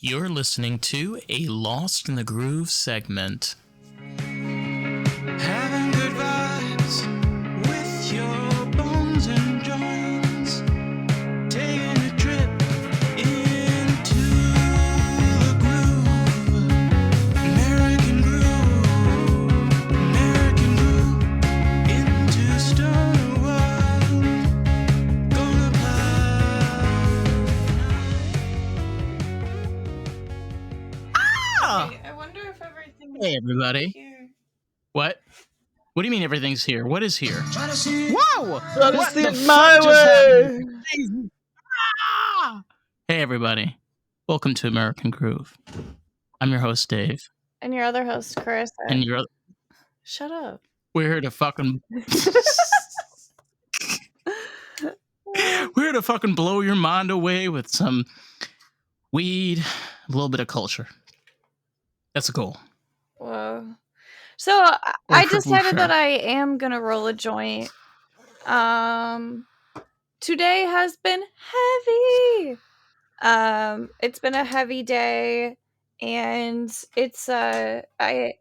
You're listening to a Lost in the Groove segment. Having good vibes with your bones and joints. Taking a trip into the groove. American groove into stoner world. Gonna Wait, I wonder if everything's Hey, everybody. here. What? What do you mean everything's here? What is here? Whoa! Try to What see the it fuck my just way. happened? Ah! Hey, everybody. Welcome to American Groove. I'm your host, Dave. And your other host, Karissa. And you're Shut up. we're here to fucking we're here to fucking blow your mind away with some weed, a little bit of culture. That's the goal. Whoa. So I decided that I am gonna roll a joint. Today has been heavy. It's been a heavy day, and it's sometimes I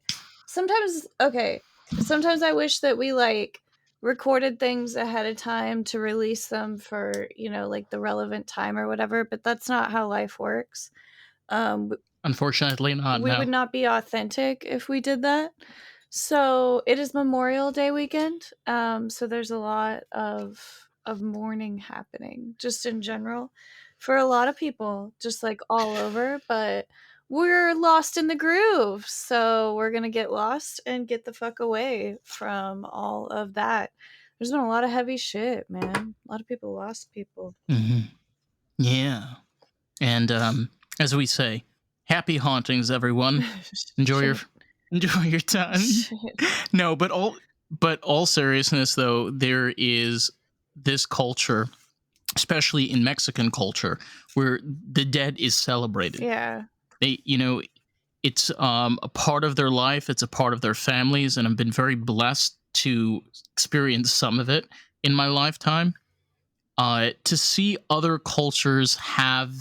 wish that we like recorded things ahead of time to release them for, like the relevant time or whatever, but that's not how life works. Unfortunately not. We No. would not be authentic if we did that. So it is Memorial Day weekend. So there's a lot of mourning happening just in general for a lot of people, just like all over. But we're lost in the groove, so we're gonna get lost and get the fuck away from all of that. There's been a lot of heavy shit, man. A lot of people lost people. Mm-hmm. Yeah. And as we say, happy hauntings, everyone. Enjoy your time. Shit. No, but all seriousness though, there is this culture, especially in Mexican culture, where the dead is celebrated. Yeah. They, it's a part of their life, it's a part of their families, and I've been very blessed to experience some of it in my lifetime. To see other cultures have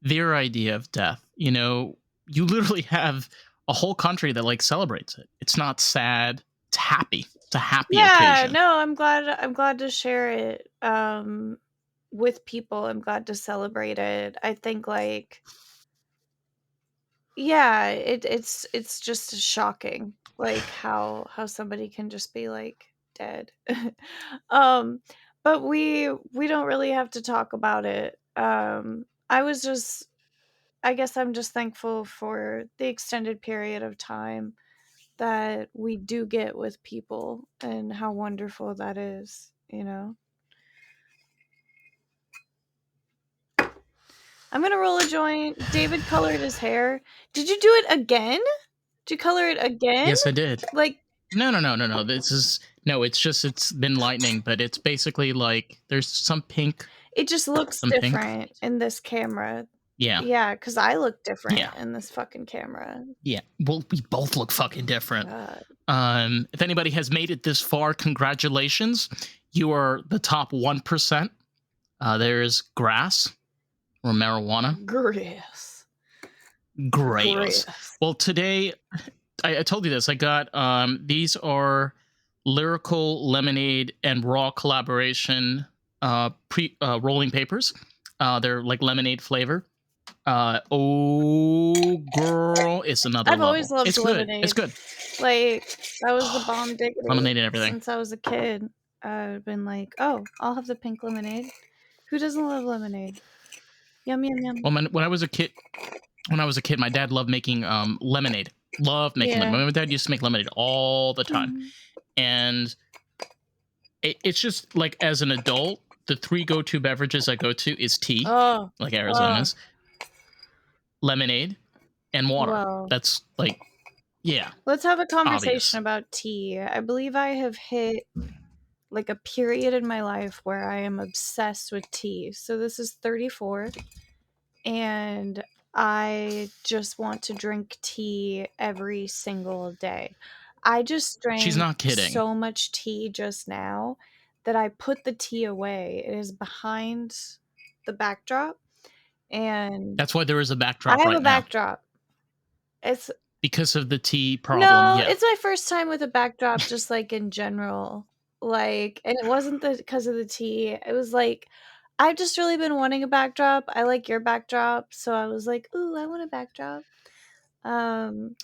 their idea of death, you literally have a whole country that like celebrates it. It's not sad, it's happy. It's a happy occasion. No, I'm glad to share it with people. I'm glad to celebrate it. I think like it's just shocking like how somebody can just be like dead. But we don't really have to talk about it. I guess I'm just thankful for the extended period of time that we do get with people and how wonderful that is, I'm gonna roll a joint. David colored his hair. Did you do it again? Did you color it again? Yes, I did. Like, No. It's been lightning, but it's basically like there's some pink. it just looks different in this camera. Yeah, because I look different in this fucking camera. Yeah, well, we both look fucking different. God. If anybody has made it this far, congratulations. You are the top 1%. There's grass or marijuana. Grass. Well, today, I told you this. I got these are Lyrical Lemonade and Raw collaboration rolling papers. They're like lemonade flavor. Oh girl, it's another level. Always loved lemonade. It's good. Like, that was the bomb diggity. Lemonade and everything. Since I was a kid, I've been like, oh, I'll have the pink lemonade. Who doesn't love lemonade? Yum yum yum. Well, when I was a kid, my dad loved making lemonade. Loved making lemonade. My dad used to make lemonade all the time, and it's just like as an adult, the 3 go-to beverages I go to is tea, like Arizona's, lemonade, and water. Wow. That's like, yeah. Let's have a conversation about tea. I believe I have hit like a period in my life where I am obsessed with tea. So this is 34, and I just want to drink tea every single day. I just drank She's not kidding. so much tea just now that I put the tea away. It is behind the backdrop, and That's why there is a I backdrop have a right now backdrop. It's because of the tea problem. No, Yeah, it's my first time with a backdrop just, like, in general, like and it wasn't the 'cause of the tea, it was, like, I've just really been wanting a backdrop, I like your backdrop, so I was like, "Ooh, I want a backdrop." Um,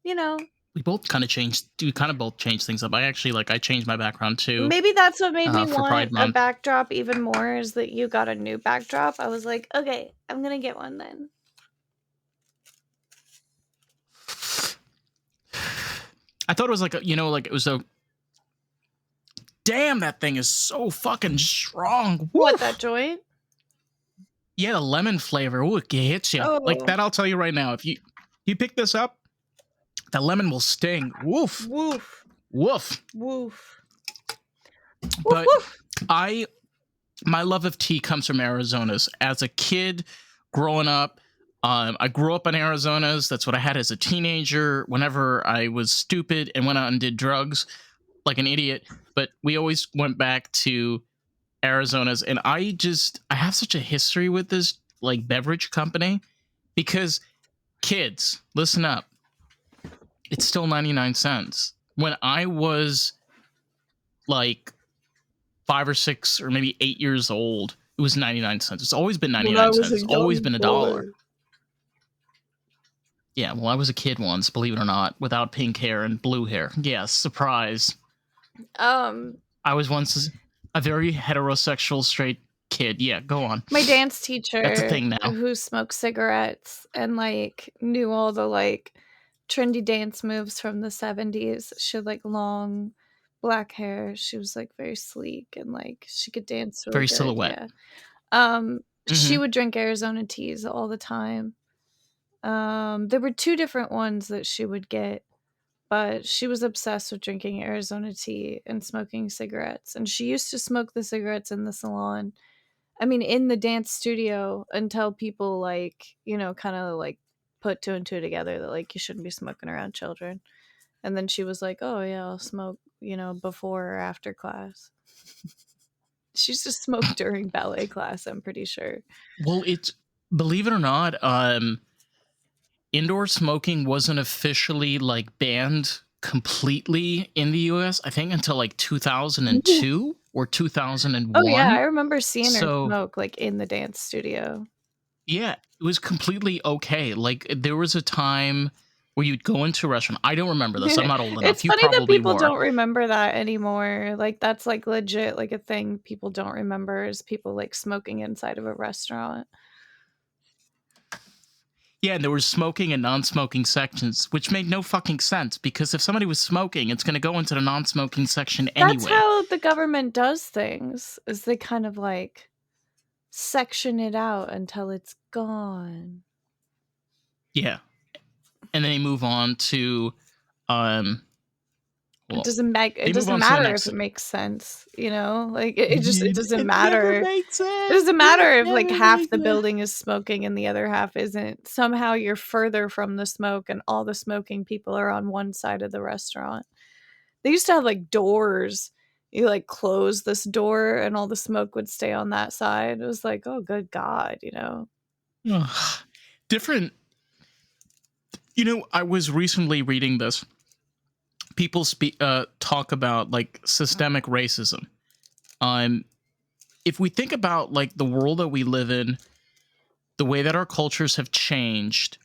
you know, we both kind of changed. We kind of both changed things up. I changed my background too maybe that's what made me for want Pride a Month. backdrop even more is that you got a new backdrop, I was like, "Okay, I'm gonna get one then." I thought it was like it was a damn. That thing is so fucking strong. What, Woof. that joint? Yeah, the lemon flavor. Ooh, it hits you like Oh, that. I'll tell you right now. If you pick this up, the lemon will sting. Woof, woof, woof. woof. Woof, But woof. I my love of tea comes from Arizona's. As a kid, growing up, I grew up in Arizona's. That's what I had as a teenager. Whenever I was stupid and went out and did drugs like an idiot, but we always went back to Arizona's, and I have such a history with this like beverage company because kids, listen up, it's still 99 cents. When I was like 5 or 6 or maybe 8 years old, it was 99 cents. It's always been When I 99 was cents. a It's always young been a dollar. boy. Yeah, well, I was a kid once, believe it or not, without pink hair and blue hair. Yes, surprise. Um, I was once a very heterosexual straight kid. Yeah, go on. my dance That's a teacher thing now. who smoked cigarettes and, like, knew all the, like, trendy dance moves from the '70s. She had, like, long black hair. She was, like, very sleek and, like, she could dance really Very good, silhouette. yeah. She Mm-hmm. would drink Arizona teas all the time. There were 2 different ones that she would get, but she was obsessed with drinking Arizona tea and smoking cigarettes, and she used to smoke the cigarettes in the salon. I mean, in the dance studio until people, like, kinda, like, put 2 and 2 together that, like, you shouldn't be smoking around children, and then she was like, "Oh, yeah, I'll smoke, before or after class." She used to smoke during ballet class, I'm pretty sure. Well, it's believe it or not, indoor smoking wasn't officially like banned completely in the US, I think until like Ooh. 2002 or Oh, yeah, I 2001. remember seeing her So, smoke, like, in the dance studio. yeah, it was completely okay. Like there was a time where you'd go into a restaurant. I don't remember this. I'm not old It's enough. You funny that probably people were. don't remember that anymore, like, that's, like, legit, like, a thing people don't remember is people, like, smoking inside of a restaurant. Yeah, and there was smoking and non-smoking sections, which made no fucking sense because if somebody was smoking, it's going to go into the non-smoking section That's anyway. how the government does things, is they kind of, like, section it out until it's gone. Yeah. And then they move on to um It well, doesn't make it they move doesn't on to the matter if next it makes sense, Like, it doesn't it never matter. makes It sense. doesn't It matter if, like, never half makes the sense. building is smoking and the other half isn't. Somehow you're further from the smoke and all the smoking people are on one side of the restaurant. They used to have, like, doors. You, like, close this door and all the smoke would stay on that side. It was like, "Oh, good god." Ugh. Different. I was recently reading this. People talk about like systemic racism. Um, if we think about like the world that we live in, the way that our cultures have changed.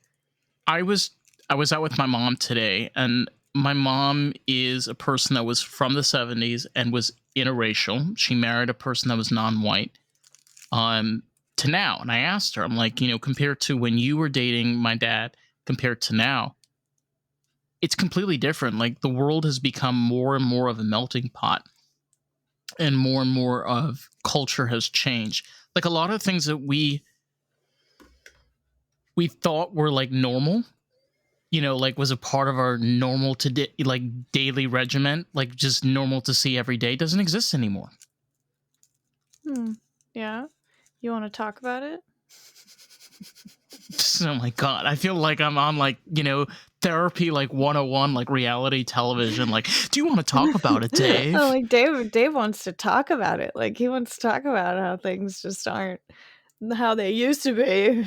I was I was out with my mom today, and my mom is a person that was from the '70s and was interracial. She married a person that was non-white. Um, to now, and I asked her, I'm like, compared to when you were dating my dad, compared to now, it's completely different. Like the world has become more and more of a melting pot, and more of culture has changed. Like a lot of things that we thought were like normal, like was a part of our normal to like daily regiment, like just normal to see every day, doesn't exist anymore. Hmm. Yeah? You wanna talk about it? Oh my god, I feel like I'm on like therapy like 101, like reality television. Like, do you want to talk about it, Oh, Dave? like, Dave wants to talk about it, like, he wants to talk about how things just aren't how they used to be.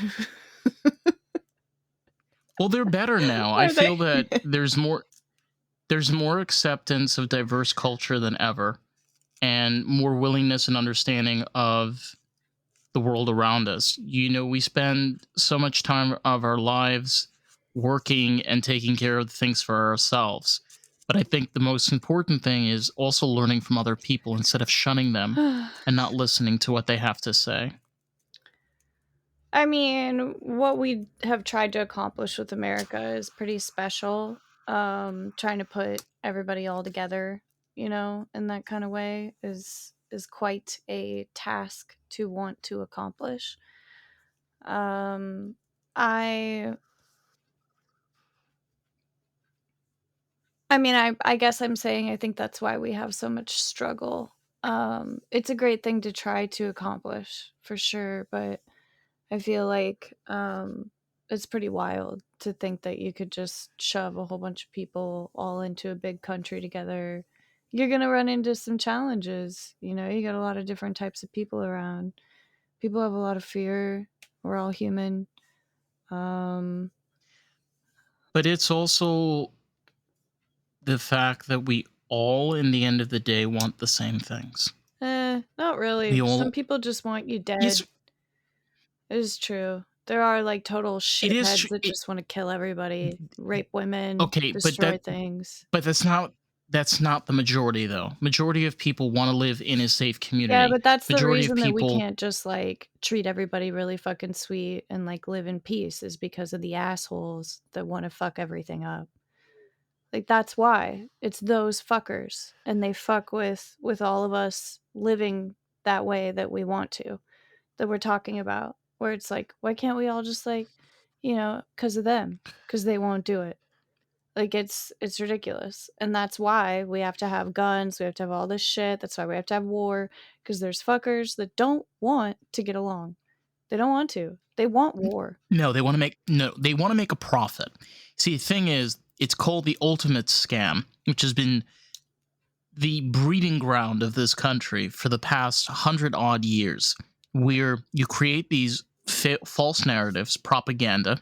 Well, they're better now. I Are they? feel that there's more acceptance of diverse culture than ever, and more willingness and understanding of the world around us. We spend so much time of our lives working and taking care of things for ourselves. But I think the most important thing is also learning from other people instead of shunning them and not listening to what they have to say. I mean, what we have tried to accomplish with America is pretty special. Trying to put everybody all together, in that kind of way is quite a task to want to accomplish. Um, I I mean, I guess I'm saying I think that's why we have so much struggle. It's a great thing to try to accomplish for sure, but I feel like it's pretty wild to think that you could just shove a whole bunch of people all into a big country together. You're going to run into some challenges. You got a lot of different types of people around. People have a lot of fear. We're all human. Um, But it's also the fact that we all, in the end of the day, want the same things. not really. We Some all, people just want you yes, dead. It is true. There are like total it is. shitheads that just want to kill everybody, rape women, Okay, destroy things. but that's not the majority though. Majority of people want to live in a safe Yeah, community. but that's the Majority of reason that we people, can't just, like, treat everybody really fucking sweet and, like, live in peace is because of the assholes that wanna fuck everything up. Like, that's why. It's those fuckers, and they fuck with all of us living that way that we want to, that we're talking about, where it's like, why can't we all just, like, 'cause of them, 'cause they won't do it. Like, it's ridiculous, and that's why we have to have guns, we have to have all this shit, that's why we have to have war, because there's fuckers that don't want to get along. They don't want to. They want war. no, they want to make a profit. See, the thing is, it's called the ultimate scam, which has been the breeding ground of this country for the past 100 odd years, where you create these false narratives, propaganda,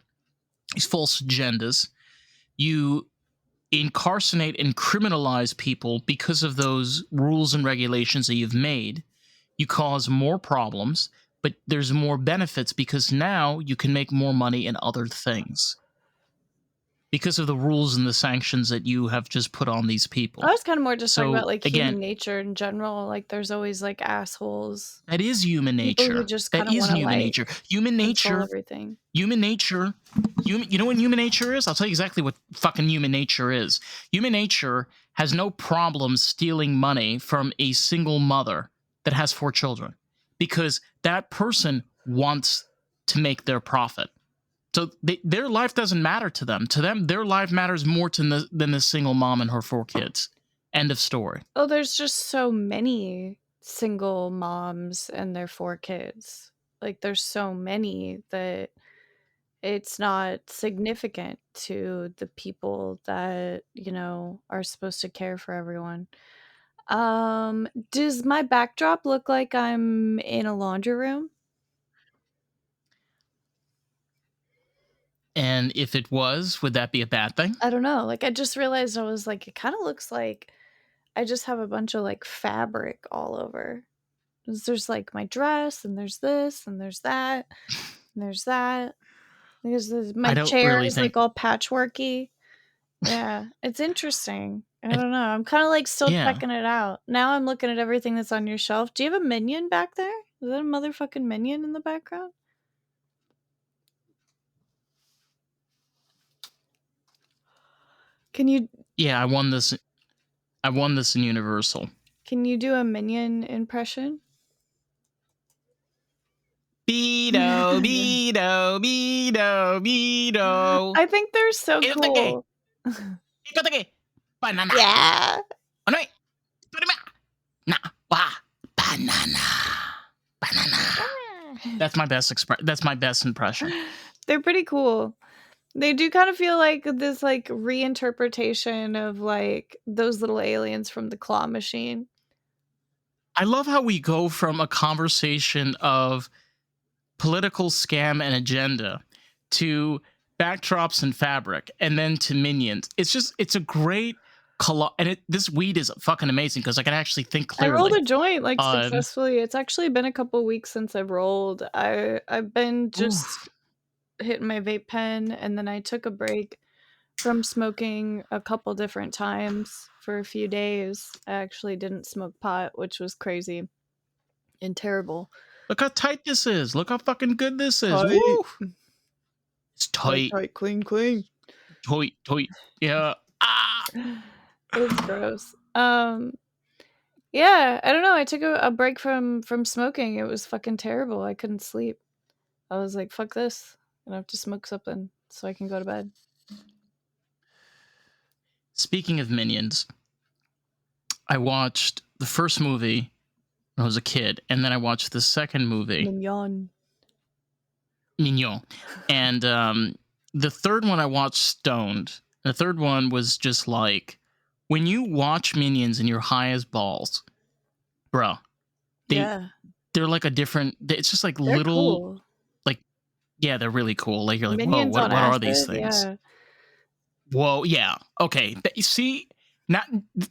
these false agendas. You incarcerate and criminalize people because of those rules and regulations that you've made. You cause more problems, but there's more benefits because now you can make more money in other things because of the rules and the sanctions that you have just put on these I people. was kinda more just talking about, So like, again, human nature in general, like, there's always, like, assholes, that is human people who nature. just That kinda is wanna, human like, nature. Human control nature. everything. Human nature. You know what human nature is? I'll tell you exactly what fucking human nature is. Human nature has no problem stealing money from a single mother that has 4 children because that person wants to make their profit. So their life doesn't matter to them. To them, their life matters more than the single mom and her 4 kids. End of story. Oh, there's just so many single moms and their 4 kids. Like, there's so many that it's not significant to the people that, are supposed to care for everyone. Does my backdrop look like I'm in a laundry room? And if it was, would that be a bad thing? I don't know. Like, I just realized I was like, it kinda looks like I just have a bunch of, like, fabric all over. 'Cause there's, like, my dress, and there's this, and there's that, and there's that. My I don't chair really is, like, think. all patchworky. Yeah, it's interesting. I don't know. I'm kinda, like, still Yeah. checking it out. Now I'm looking at everything that's on your shelf. Do you have a minion back there? Is that a motherfucking minion in the background? Can you Yeah, I won this in Universal. can you do a minion impression? Beto, Beto, Beto, Beto. I think they're so Ikotake, cool. Ikotake, banana. Yeah. Anoi, Parima. Na, wa, banana. Banana. That's my best impression. They're pretty cool. They do kind of feel like this, like, reinterpretation of, like, those little aliens from the claw machine. I love how we go from a conversation of political scam and agenda to backdrops and fabric and then to minions. It's a great and this weed is fucking amazing because I can actually think I rolled clearly. a joint, like, Um successfully. It's actually been a couple weeks since I've rolled. I've been just oof. hitting my vape pen, and then I took a break from smoking a couple different times for a few days. I actually didn't smoke pot, which was crazy and terrible. Look how tight this is. Look how fucking good this is. Tight. Woo! It's Tight, tight. tight, clean, clean. Tight, tight. Yeah. Ah. It's gross. Yeah, I don't know, I took a break from smoking. It was fucking terrible. I couldn't sleep. I was like, "Fuck this. I'm gonna have to smoke something so I can go to bed." Speaking of minions, I watched the first movie when I was a kid, and then I watched the second movie, Mignon. Mignon. And the third one I watched stoned. The third one was just like when you watch Minions and you're high as balls, bro. They Yeah, they're like a different. It's just like they're little, cool. like yeah, they're really cool. Like you're like, whoa, Minions on what are these acid, things? yeah. Whoa, yeah, okay. You see, not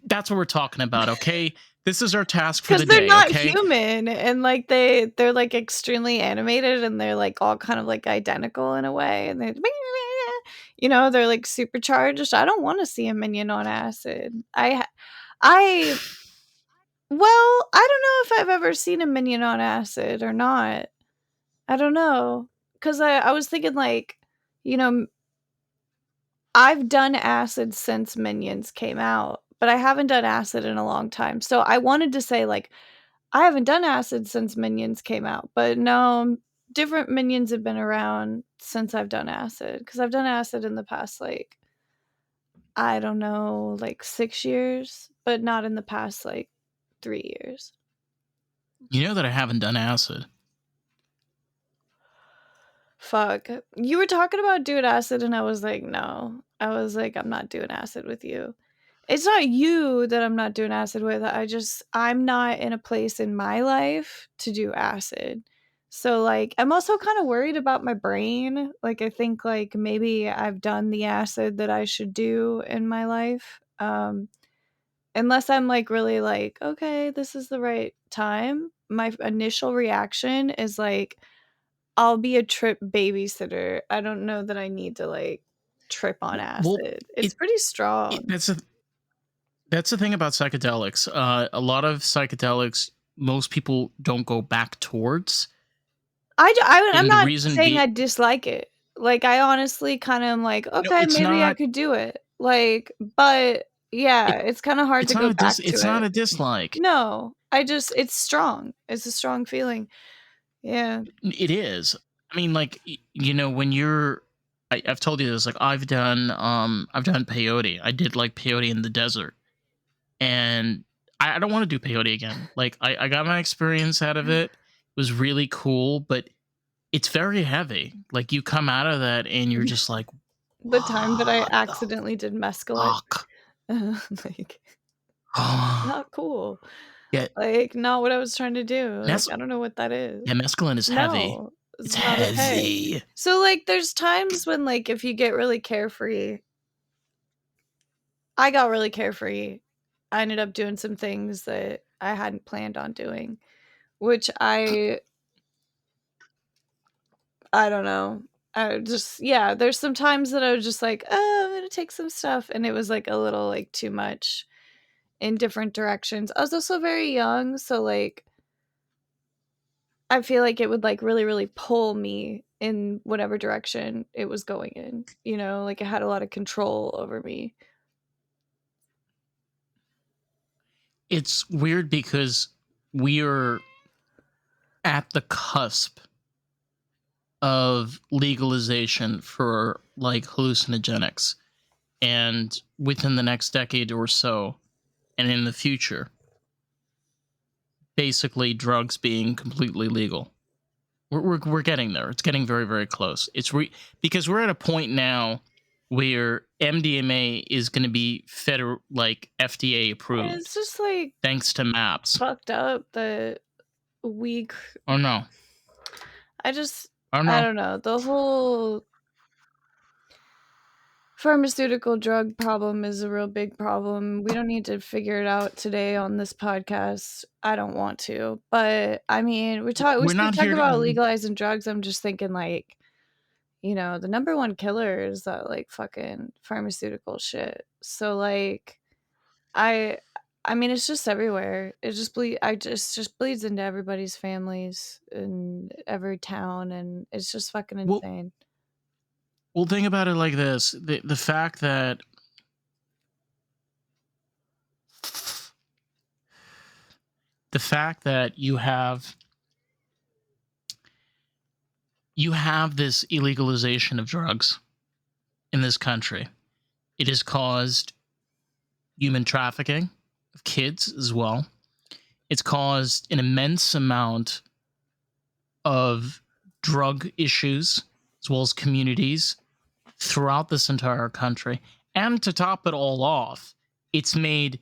that's what we're talking about. Okay, this is our task for 'Cause the they're day. not Okay, human, and, like, they're, like, extremely animated, and they're, like, all kind of, like, identical in a way, and they they're, like, supercharged. I don't wanna see a minion on acid. I well, I don't know if I've ever seen a minion on acid or not. I don't know, 'cause I was thinking, like, you know, I've done acid since Minions came out, but I haven't done acid in a long time, so I wanted to say, like, I haven't done acid since Minions came out, but no, different Minions have been around since I've done acid, because 'cause I've done acid in the past, like, I don't know, like, 6 years, but not in the past, like, 3 years. you know that I haven't done acid. Fuck. You were talking about doing acid, and I was like, "No." I was like, "I'm not doing acid with you." It's not you that I'm not doing acid with, I'm not in a place in my life to do acid. So, like, I'm also kinda worried about my brain, like, I think, like, maybe I've done the acid that I should do in my life, unless I'm, like, really like, "Okay, this is the right time." My initial reaction is, like, I'll be a trip babysitter. I don't know that I need to, like, trip on Well, acid. It's it, pretty it strong. that's the thing about psychedelics. A lot of psychedelics, most people don't go back towards, I'm and the not reason saying I be dislike it. Like, I honestly kinda am like, no, "Okay, maybe I could do it." Like, but yeah, it, it's kinda hard to go back to it's not it. a dislike. No, it's strong. It's a strong feeling. Yeah. It is. I mean, like when you're, I've told you this. Like I've done peyote. I did like peyote in the desert, and I don't want to do peyote again. Like I got my experience out of it. It was really cool, but it's very heavy. Like you come out of that and you're just like, The time that I what the accidentally did mescaline, fuck? like, yeah, not cool. Like, not what I was trying to do. Like, mes- I don't know what that is. yeah, mescaline is heavy. No, It's it's not okay. heavy. So, like, there's times when, like, if you get really carefree I got really carefree. I ended up doing some things that I hadn't planned on doing, which I don't know. I just yeah, there's some times that I was just like, "Oh, I'm gonna take some stuff," and it was, like, a little, like, too much in different directions. I was also very young, so, like, I feel like it would, like, really, really pull me in whatever direction it was going in, like, it had a lot of control over me. It's weird because we're at the cusp of legalization for like hallucinogenics, and within the next decade or so and in the future, basically drugs being completely legal. We're getting there. It's getting very, very close. Because we're at a point now where MDMA is going to be federal, like FDA It's approved, just, like, thanks to maps. fucked up that we c Oh no. I just I don't I know. don't know. The whole pharmaceutical drug problem is a real big problem. We don't need to figure it out today on this podcast. I don't want to. But I mean, we We're start not talking here about to. legalizing drugs. I'm just thinking like, the number one killer is that like fucking pharmaceutical shit. So like I I mean it's just everywhere. It just just bleeds into everybody's families in every town and it's just fucking Well, insane. think about it like this: the fact that you have this illegalization of drugs in this country. It has caused human trafficking of kids as well. It's caused an immense amount of drug issues as well as communities throughout this entire country. And to top it all off, it's made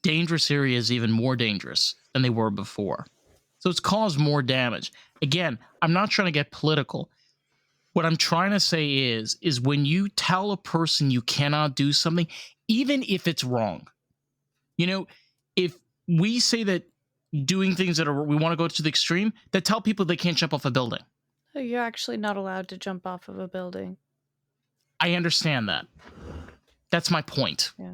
dangerous areas even more dangerous than they were before. So it's caused more damage. Again, I'm not trying to get political. What I'm trying to say is when you tell a person you cannot do something, even if it's wrong, you know, if we say that doing things that are we want to go to the extreme, that tell people they can't jump off a building. You're actually not allowed to jump off of a building. I understand that. That's my point. Yeah.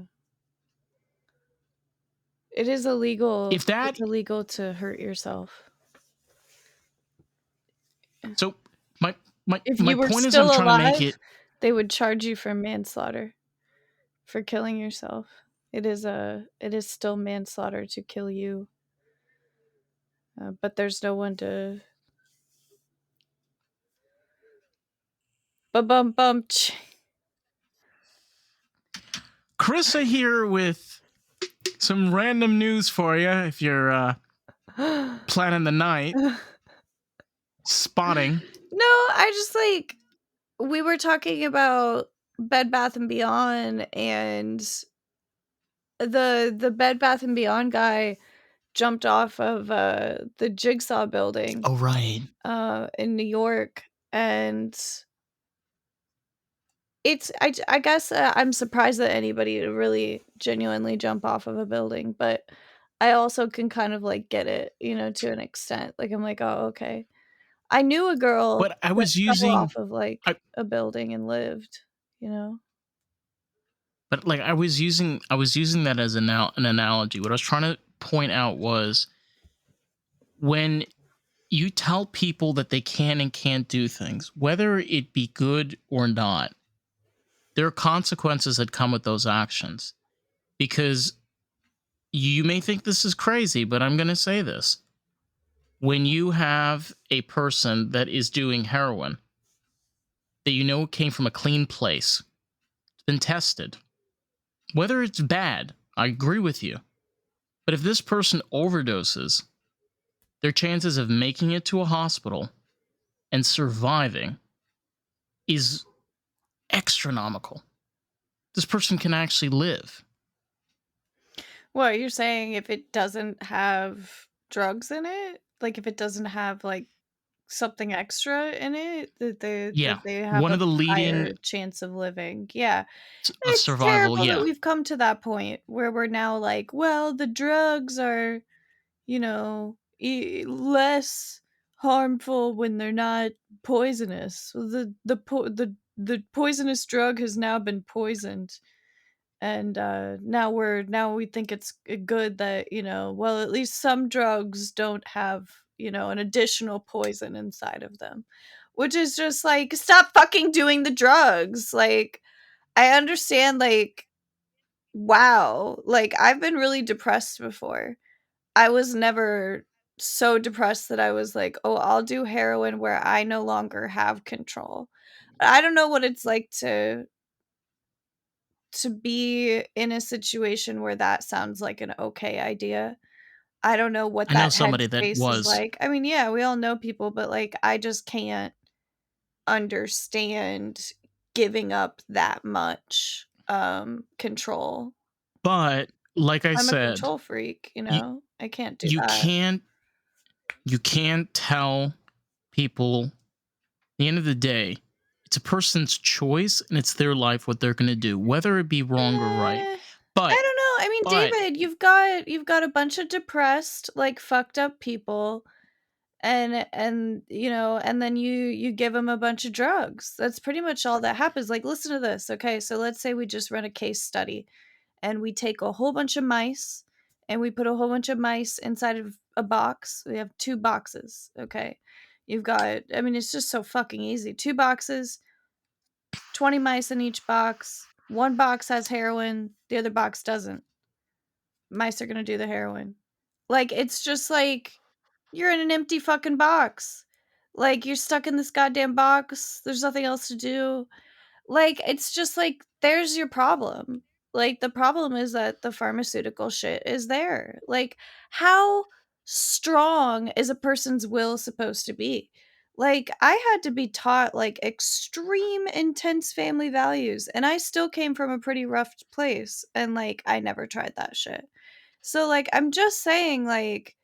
It is illegal. If that It's illegal to hurt yourself. so my my If my you were point is I'm still trying to make alive, it. they would charge you for manslaughter for killing yourself. It is still manslaughter to kill you. But there's no one to bum bum. Karissa here with some random news for you if you're planning the night. No, Spotting. I just like we were talking about Bed Bath and Beyond and the Bed Bath and Beyond guy jumped off of the Jigsaw building Oh, right. in New York and I guess I'm surprised that anybody would really genuinely jump off of a building, but I also can kind of like get it, to an extent. Like I'm like, "Oh, okay." I knew a girl But I that was fell using off of like I a building and lived, you know? but like I was using that as an analogy. What I was trying to point out was when you tell people that they can and can't do things, whether it be good or not, there are consequences that come with those actions. Because you may think this is crazy, but I'm going to say this. When you have a person that is doing heroin that you know came from a clean place, it's been tested, whether it's bad, I agree with you. But if this person overdoses, their chances of making it to a hospital and surviving is astronomical. This person can actually live. What you're saying if it doesn't have drugs in it? Like if it doesn't have like something extra in it Yeah. that they have One a of the leading higher chance of living. Yeah. of It's survival, terrible that yeah. we've come to that point where we're now like, well, the drugs are, less harmful when they're not poisonous. Well, the poisonous drug has now been poisoned and now we think it's good that well at least some drugs don't have an additional poison inside of them, which is just like stop fucking doing the drugs. Like I understand, like wow, like I've been really depressed before. I was never so depressed that I was like, oh, I'll do heroin where I no longer have control. I don't know what it's like to be in a situation where that sounds like an okay idea. I don't know what I know that somebody that headspace is was. like. I mean, yeah, we all know people, but, like, I just can't understand giving up that much, control. But like I I'm a said, control freak, you you know? I can't do you that. can't you can't tell people the end of the day, it's a person's choice and it's their life what they're going to do, whether it be wrong or right. Eh, I But don't know. I mean, but David, you've got a bunch of depressed, like fucked up people, and and then you give them a bunch of drugs. That's pretty much all that happens. Like, listen to this. Okay, so let's say we just run a case study and we take a whole bunch of mice and we put a whole bunch of mice inside of a box. We have two boxes. Okay, you've got, I mean, it's just so fucking easy. Two boxes, 20 mice in each box. One box has heroin, the other box doesn't. Mice are gonna do the heroin. Like, it's just like you're in an empty fucking box. Like, you're stuck in this goddamn box. There's nothing else to do. Like, it's just like, there's your problem. Like, the problem is that the pharmaceutical shit is there. Like, how strong is a person's will supposed to be? Like, I had to be taught, like, extreme intense family values, and I still came from a pretty rough place, and, like, I never tried that shit. So, like, I'm just saying, like,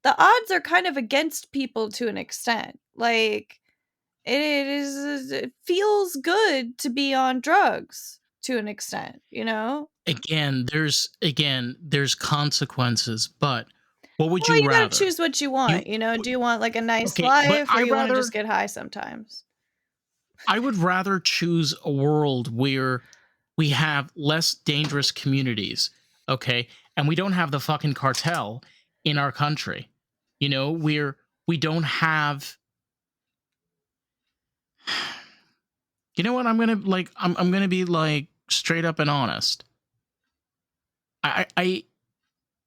the odds are kind of against people to an extent. Like, it feels good to be on drugs to an extent, you know? again, there's consequences. But what would Well, you you gotta rather? choose what you You want, you know? Do you want, like, a nice okay, but life, or you wanna just get high sometimes? I would rather choose a world where we have less dangerous communities, okay? And we don't have the fucking cartel in our country. Where we don't have you know what? I'm gonna be like straight up and honest. I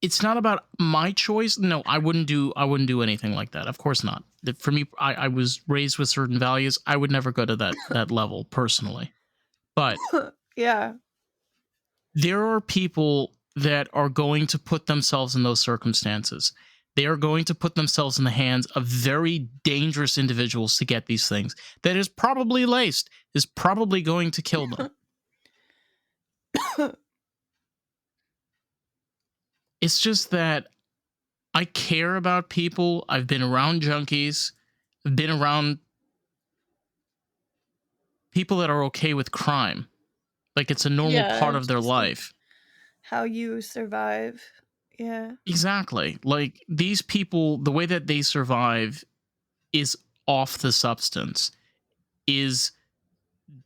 it's not about my choice. No, I wouldn't do anything like that. Of course not. For me, I was raised with certain values. I would never go to that level personally. But Yeah. there are people that are going to put themselves in those circumstances. They are going to put themselves in the hands of very dangerous individuals to get these things that is probably laced, is probably going to kill them. It's just that I care about people. I've been around junkies. I've been around people that are okay with crime. Like it's a normal Yeah, part of it's their just, like, life. how you survive. Yeah. Exactly. Like these people, the way that they survive is off the substance. Is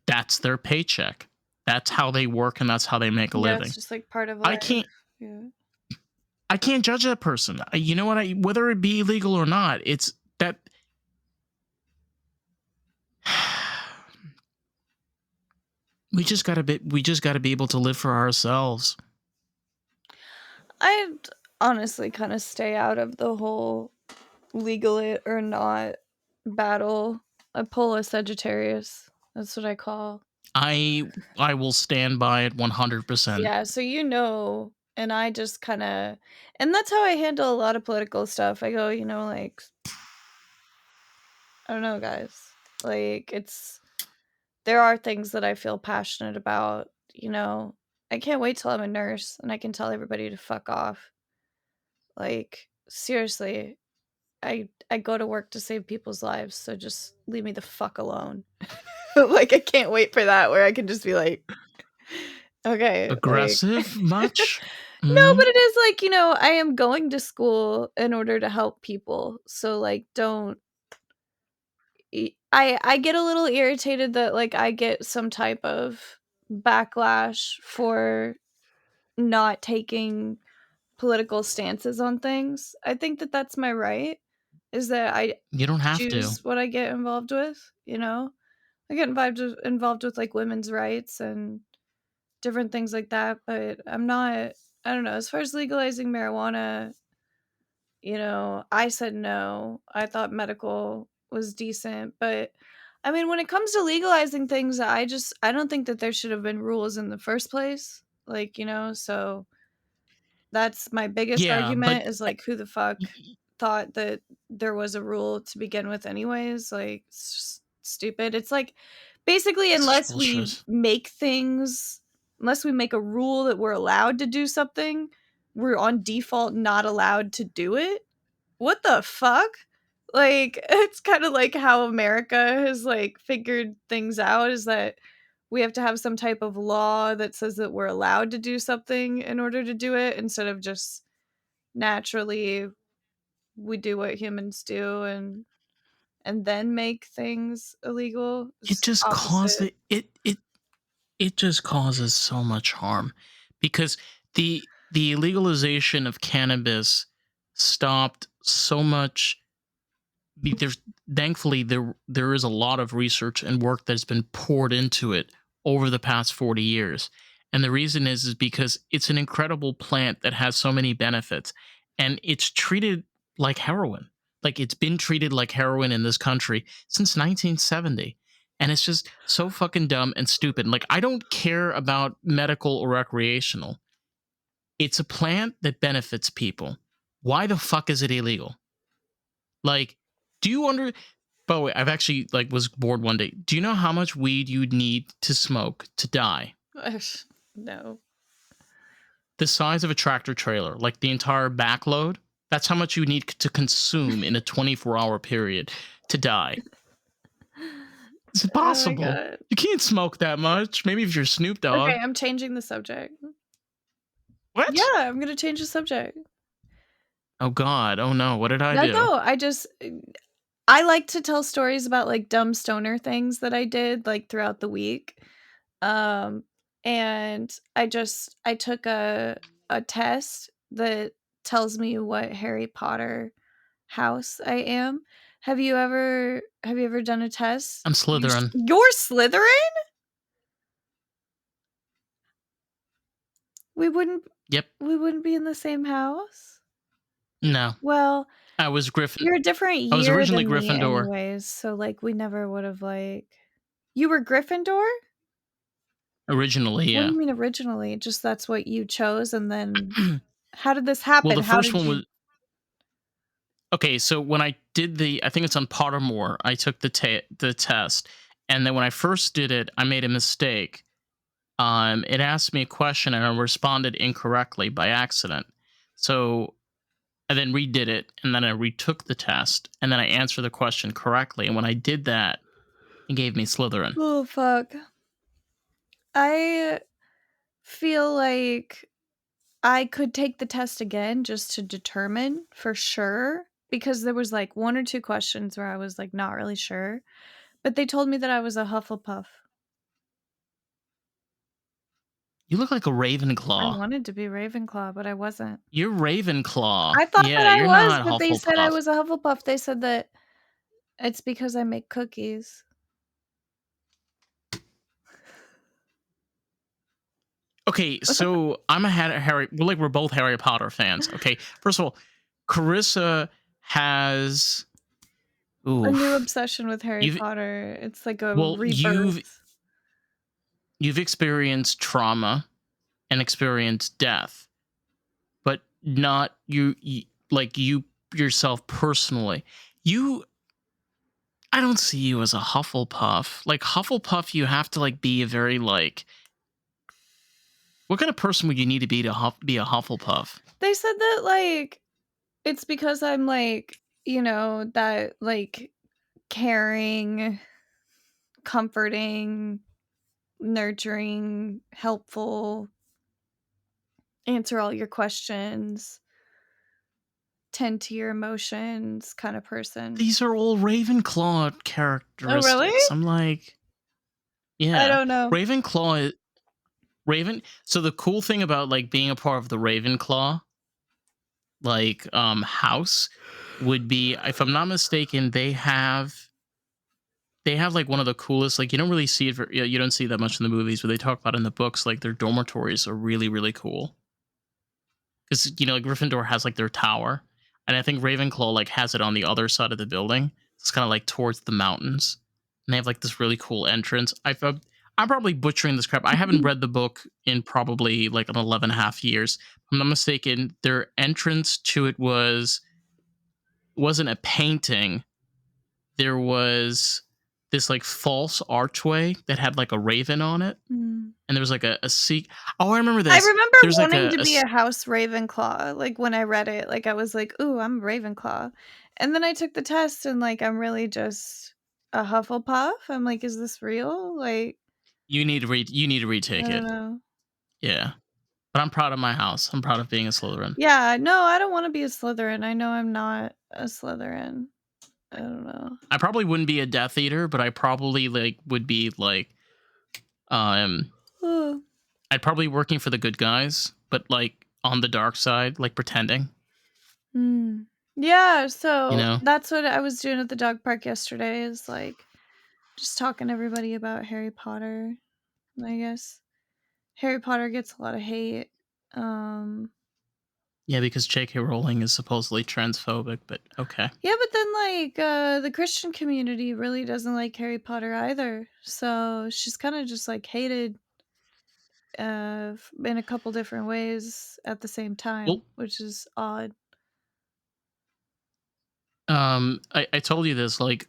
That's their paycheck. That's how they work and that's how they make a Yeah, it's living. just, like, part of I life. can't Yeah. I can't judge that person. You know what? Whether it be illegal or not, it's that we just got to be able to live for ourselves. I'd honestly kinda stay out of the whole legal it or not battle. I pull a Sagittarius. That's what I call. I will stand by it 100%. Yeah, so and I just kinda, and that's how I handle a lot of political stuff. I go, like, I don't know, guys. Like, there are things that I feel passionate about. I can't wait till I'm a nurse and I can tell everybody to fuck off. Like, seriously, I go to work to save people's lives, so just leave me the fuck alone. Like, I can't wait for that where I can just be like, "Okay," like Aggressive much? No, Hmm. but it is like, I am going to school in order to help people, so, like, don't I get a little irritated that, like, I get some type of backlash for not taking political stances on things. I think that that's my right, is that I You don't have to. choose what I get involved with, you know? I get involved with, like, women's rights and different things like that, but I don't know, as far as legalizing marijuana, I said no. I thought medical was decent, but I mean, when it comes to legalizing things, I don't think that there should have been rules in the first place. Like, so that's my biggest Yeah, but argument is like who the fuck thought that there was a rule to begin with anyways? Like, it's just stupid. It's like basically it's just bullshit. unless we make a rule that we're allowed to do something, we're on default not allowed to do it. What the fuck? Like, it's kinda like how America has, like, figured things out, is that we have to have some type of law that says that we're allowed to do something in order to do it, instead of just naturally we do what humans do and then make things illegal. It It's just opposite. causes it just causes so much harm because the legalization of cannabis stopped so much. There's thankfully there is a lot of research and work that's been poured into it over the past 40 years, and the reason is because it's an incredible plant that has so many benefits, and it's treated like heroin. Like, it's been treated like heroin in this country since 1970, and it's just so fucking dumb and stupid. Like, I don't care about medical or recreational. It's a plant that benefits people. Why the fuck is it illegal? Like, do you under by the way, I've actually like was bored one day. Do you know how much weed you'd need to smoke to die? No. The size of a tractor trailer, like the entire backload. That's how much you need to consume in a 24-hour period to die. It's Oh my impossible. god. You can't smoke that much. Maybe if you're Snoop Okay, Dogg. I'm changing the subject. Yeah, What? I'm gonna change the subject. Oh God. Oh no. What did I No, do? no, I like to tell stories about, like, dumb stoner things that I did, like, throughout the week. Um, and I took a test that tells me what Harry Potter house I am. Have you ever done a test? I'm Slytherin. You're Slytherin? We wouldn't Yep. we wouldn't be in the same house? No. Well, I was Griffin. you're a different I was year originally than me Gryffindor. anyways, so, like, we never would've, like You were Gryffindor? Originally, What do yeah. you mean originally? Just that's what you chose, and then how did this Well, happen? the How first did one you was okay. So when I did I think it's on Pottermore. I took the test, and then when I first did it, I made a mistake. It asked me a question, and I responded incorrectly by accident. So I then redid it, and then I retook the test, and then I answered the question correctly. And when I did that, it gave me Slytherin. Oh, fuck. I feel like I could take the test again just to determine for sure, because there was, like, 1 or 2 questions where I was, like, not really sure, but they told me that I was a Hufflepuff. You look like a I Ravenclaw. wanted to be Ravenclaw, but I wasn't. You're Ravenclaw. I thought that Yeah, I you're was, not but they said I Hufflepuff. was a Hufflepuff. They said that it's because I make cookies. Okay, so I'm a Harry. We're both Harry Potter fans. Okay, first of all, Karissa has. A new Oof. obsession with Harry You've Potter. It's like a well, rebirth. you've experienced trauma and experienced death, but not like you yourself personally. You, I don't see you as a Hufflepuff. Like Hufflepuff, you have to like be a very like. What kind of person would you need to be be a Hufflepuff? They said that, like, it's because I'm, like, that, like, caring, comforting, nurturing, helpful, answer all your questions, tend to your emotions kinda person. These are all Ravenclaw Oh, really? characteristics. I'm like, I yeah, don't know. Ravenclaw. Raven. So the cool thing about like being a part of the Ravenclaw like house would be, if I'm not mistaken, they have like one of the coolest, like you don't really see it you don't see that much in the movies, but they talk about in the books, like their dormitories are really really cool because like Gryffindor has like their tower, and I think Ravenclaw like has it on the other side of the building. It's kind of like towards the mountains, and they have like this really cool entrance. I'm probably butchering this crap. I haven't read the book in probably like an 11 and a half years. If I'm not mistaken, their entrance to it wasn't a painting. There was this like false archway that had like a raven on it, Mm. and there was like a seek. Oh, I remember I this. remember There's like wanting to be a house Ravenclaw, like, when I read it, like, I was like, "Ooh, I'm Ravenclaw," And then I took the test and, like, I'm really just a Hufflepuff? I'm like, "Is this real?" Like, You need to I retake don't it. know. Yeah. But I'm proud of my house. I'm proud of being a Slytherin. Yeah, no, I don't wanna be a Slytherin. I know I'm not a Slytherin. I don't know. I probably wouldn't be a Death Eater, but I probably like would be like um Ugh. I'd probably be working for the good guys, but like on the dark side, like pretending, Mm. Yeah, you so know? that's what I was doing at the dog park yesterday is, like, just talking to everybody about Harry Potter, I guess. Harry Potter gets a lot of hate. Um, Yeah, because J.K. Rowling is supposedly transphobic, but okay. yeah, but then, like, the Christian community really doesn't like Harry Potter either, so she's kinda just, like, hated, in a couple different ways at the same Well, time, which is odd. I told you this, like,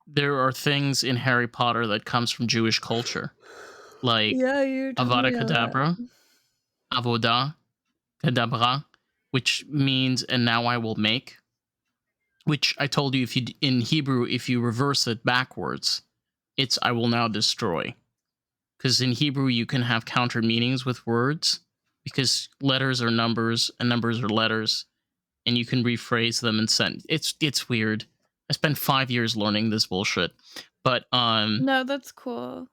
there are things in Harry Potter that comes from Jewish culture, like Yeah, you told Avada me all that. Kedavra, Avodah Kedavra, which means "and now I will make." Which I told you, if you in Hebrew, if you reverse it backwards, it's "I will now destroy." Because in Hebrew you can have counter meanings with words, because letters are numbers and numbers are letters, and you can rephrase them and send. It's weird. I spent 5 years learning this bullshit, but No, that's cool.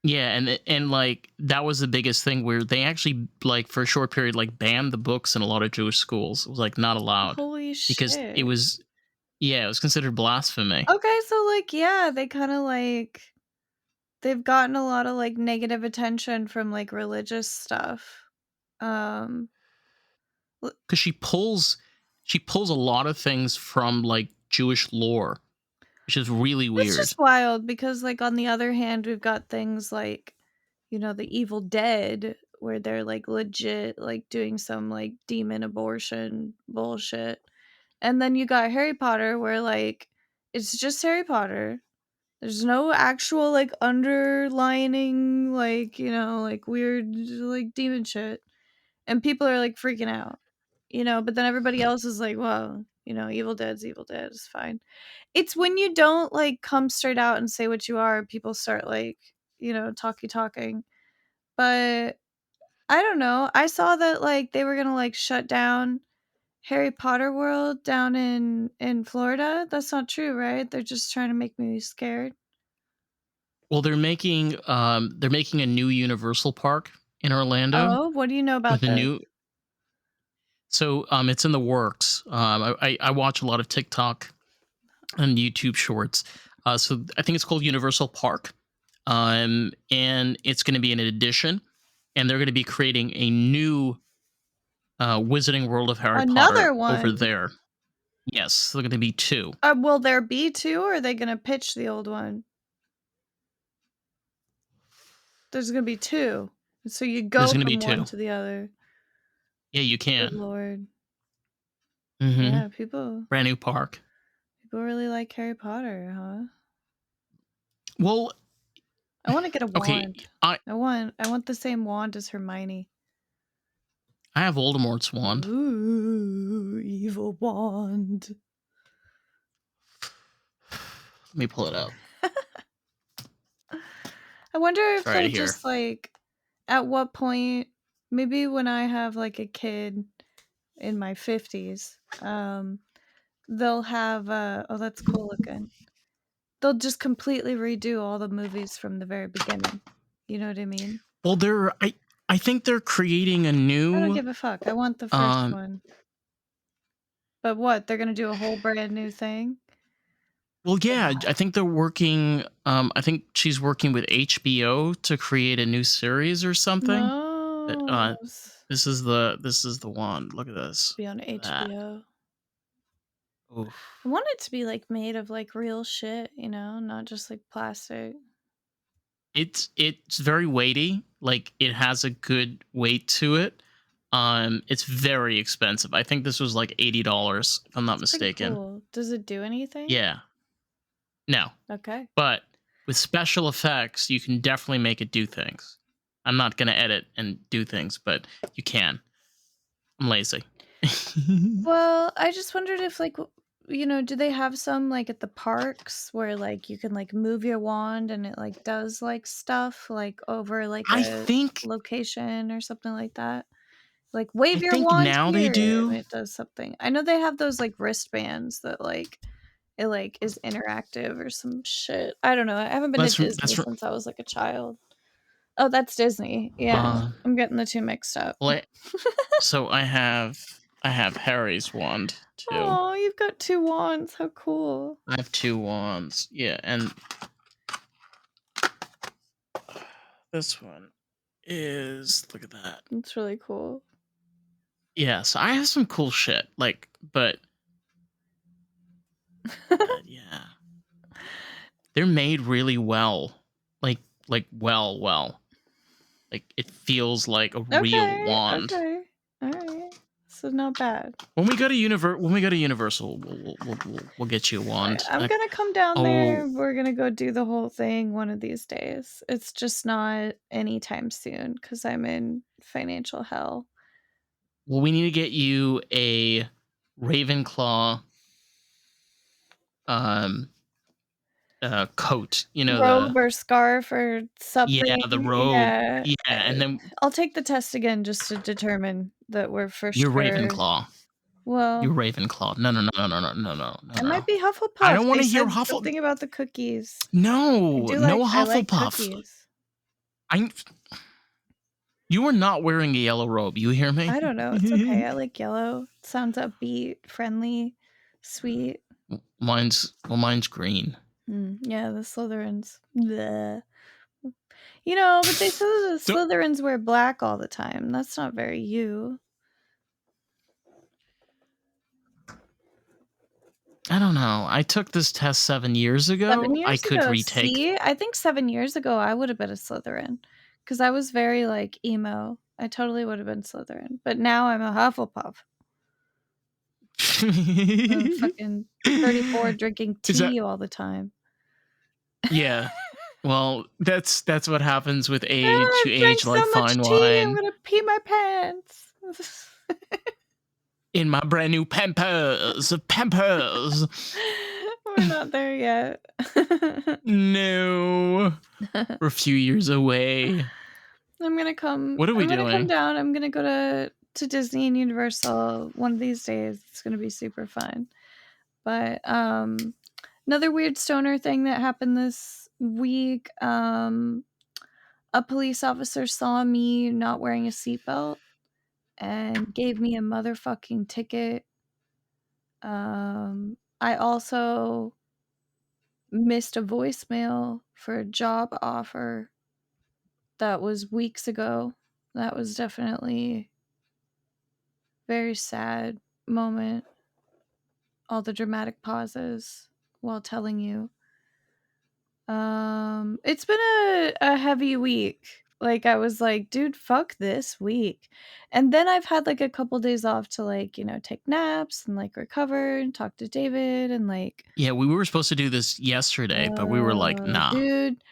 yeah, and like that was the biggest thing where they actually like for a short period like banned the books in a lot of Jewish schools. It was like not allowed Holy because it shit. was, yeah, it was considered blasphemy. Okay, so, like, yeah, they kinda, like they've gotten a lot of, like, negative attention from, like, religious stuff. Um, l Because she pulls a lot of things from like Jewish lore, which is really It's weird. just wild because, like, on the other hand, we've got things like, The Evil Dead, where they're, like, legit, like, doing some, like, demon abortion bullshit. And then you got Harry Potter where, like, it's just Harry Potter. There's no actual, like, underlining, like, like, weird, like, demon shit. And people are, like, freaking out, but then everybody else is like, "Well, Evil Dead's Evil Dead, it's fine." It's when you don't, like, come straight out and say what you are, people start, like, talking. But I don't know, I saw that, like, they were gonna, like, shut down Harry Potter World down in Florida. That's not true, right? They're just trying to make me scared. Well, they're making a new Universal Park in Orlando Oh, what do you know about with a this? new. So it's in the works. I watch a lot of TikTok and YouTube shorts. So I think it's called Universal Park, and it's going to be an addition, and they're going to be creating a new Wizarding World of Harry Potter Another over one. there. Yes, they're going to be two. Will there be 2, or are they gonna pitch the old one? There's gonna be 2. So you There's go going to be from one two. to the other. Yeah, you Good can. lord. Mm-hmm. Yeah, Brand new park. people really like Harry Potter, huh? Well, I wanna get a okay, wand. I want the same wand as Hermione. I have Voldemort's wand. Ooh, evil wand. Let me pull it out. I wonder It's if right they'll here. just, like at what point maybe when I have, like, a kid in my 50s, they'll have, oh, that's cool looking. They'll just completely redo all the movies from the very beginning. You know what I mean? Well, I think they're creating a I don't new give a fuck. I want the first um one. But what? They're gonna do a whole brand new thing? well, yeah, Ugh. I think they're working I think she's working with HBO to create a new series or something. But No. this is the one. Look at To this. be on Look at that. HBO. I Oof. want it to be, like, made of, like, real shit, not just, like, plastic. It's very weighty. Like it has a good weight to it. It's very expensive. I think this was like $80 if I'm not It's pretty mistaken. cool. Does it do anything? Yeah. No. Okay. But with special effects, you can definitely make it do things. I'm not going to edit and do things, but you can. I'm lazy. Well, I just wondered if, like, do they have some, like, at the parks where, like, you can, like, move your wand and it, like, does, like, stuff, like, over, like, I a think location or something like that? Like, I "Wave your think wand now they here," and do. it does something. I know they have those, like, wristbands that, like, it, like, is interactive or some shit. I don't know. I haven't been to That's Disney from since I was, like, a child. Oh, that's Disney. Yeah. uh I'm getting the 2 mixed up. well, so I have Harry's wand too. Oh, you've got 2 wands. How cool. I have two wands. Yeah, and this one is, look at that. That's really cool. Yeah, so I have some cool shit. Like, but yeah, they're made really well. Like well. Like it feels like a real Okay, wand. okay. Alright. So not bad. When we go to Universal, we'll get you a Alright, wand. I'm gonna come down Oh, there, we're gonna go do the whole thing one of these days. It's just not anytime soon because 'cause I'm in financial hell. well, we need to get you a Ravenclaw um coat. You know, Robe or scarf or something. the robe. Yeah, Yeah, and then I'll take the test again just to determine that we're for you're sure. Ravenclaw. Well, You're Ravenclaw. No, no, no, no, no, no, no, no, no, I no. might be I Hufflepuff. don't want They to hear said Huffle. something about the cookies. No, no I like Hufflepuff. cookies. I. You are not wearing a yellow robe. You hear me? I don't know, it's okay, I like yellow. Sounds upbeat, friendly, sweet. mine's green. Yeah, the Slytherins. Bleh. But they say the So Slytherins wear black all the time. That's not very you. I don't know. I took this test 7 years 7 ago. I years could ago, retake. see? I think 7 years ago, I would've been a Slytherin, because I was very, like, emo. I totally would've been Slytherin, but now I'm a Hufflepuff. I'm fucking 34 drinking Is that tea all the time. yeah? Well, that's what happens with "Ah, age. You I've drank age like so much fine tea, I'm wine. gonna pee my pants." In my brand new Pampers. We're not there yet. No, we're a few years away. What are we I'm gonna come doing? down, I'm gonna go to Disney and Universal one of these days. It's gonna be super fun. But, another weird stoner thing that happened this week, a police officer saw me not wearing a seatbelt and gave me a motherfucking ticket. I also missed a voicemail for a job offer that was weeks ago. That was definitely very sad moment, all the dramatic pauses while telling you. It's been a heavy week. Like, I was like, "Dude, fuck this week." And then I've had, like, a couple days off to, like, take naps and, like, recover and talk to David and, like, Yeah, we were supposed to do this yesterday, but we were like, nah. dude,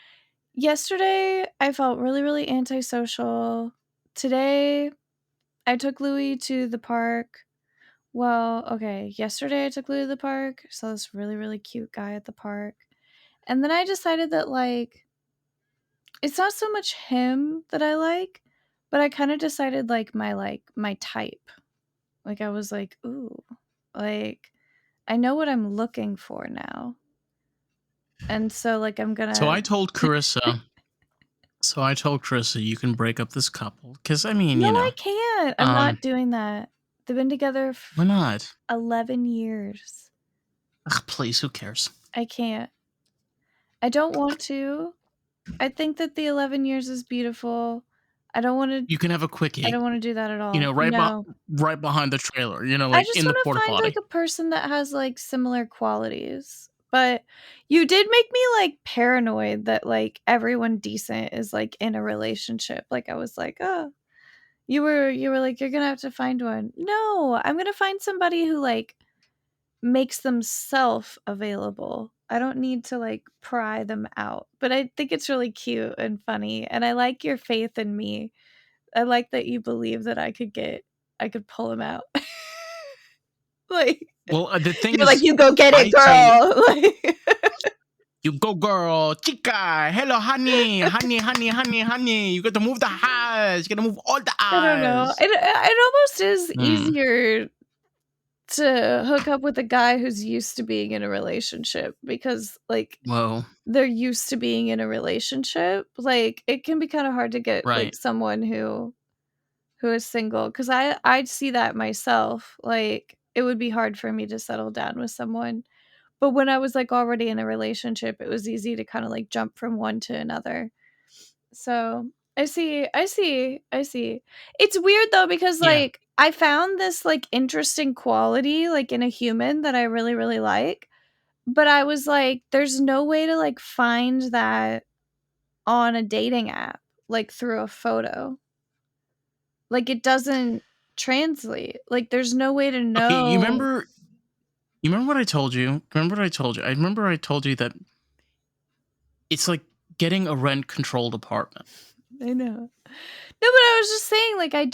yesterday, I felt really, really antisocial. Today, I took Louis to the park. Well, okay, yesterday I took Louis to the park, saw this really, really cute guy at the park, and then I decided that, like, it's not so much him that I like, but I kinda decided, my type. Like, I was like, "Ooh," like, I know what I'm looking for now, and so, like, I'm So gonna I told Carissa. So I told Carissa you can break up this couple because I mean, No, I can't. I'm not um, doing that. They've been together why f not? 11 years. Ugh, please, who cares? I can't. I don't want to. I think that the 11 years is beautiful. I don't wanna You can have a I quickie, don't wanna do that at all. No. right behind the trailer. I Like just in the wanna porta find, like, potty. a person that has, like, similar qualities. But you did make me, like, paranoid that, like, everyone decent is, like, in a relationship. Like, I was like, "Oh." You were like, "You're gonna have to find one." No, I'm gonna find somebody who, like, makes themself available. I don't need to, like, pry them out. But I think it's really cute and funny, and I like your faith in me. I like that you believe that I could pull him out. Like, Well, the thing you're like, is, "You go get it, I tell you, girl." Like, you go, girl, chica, hello, honey, honey, honey, honey, honey. You got to move the eyes. You got to move all the I don't know. eyes. It almost is Hmm. easier to hook up with a guy who's used to being in a relationship because, like, Whoa. they're used to being in a relationship. Like, it can be kinda hard to get, like, Right. someone who is single because I'd see that myself. Like, it would be hard for me to settle down with someone. But when I was, like, already in a relationship, it was easy to kinda, like, jump from one to another. So, I see. It's weird though because, Yeah. like, I found this, like, interesting quality, like, in a human that I really, really like, but I was like, "There's no way to, like, find that on a dating app, like, through a photo." Like, it doesn't translate. Like, there's no way to Okay. You know. remember? You remember what I told you? Remember what I told you? I remember I told you that it's like getting a rent controlled apartment. I know. No, but I was just saying, like, I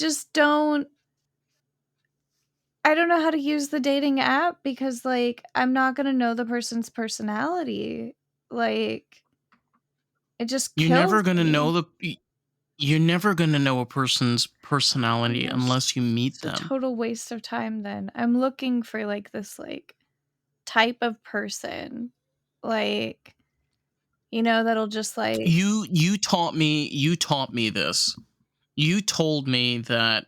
don't know how to use the dating app because, like, I'm not gonna know the person's personality. Like, it just You're kills never gonna me. know you're never gonna know a person's I personality know, unless you meet it's a them. total waste of time then. I'm looking for, like, this, like, type of person, like, that'll just, like. You taught me this. You told me that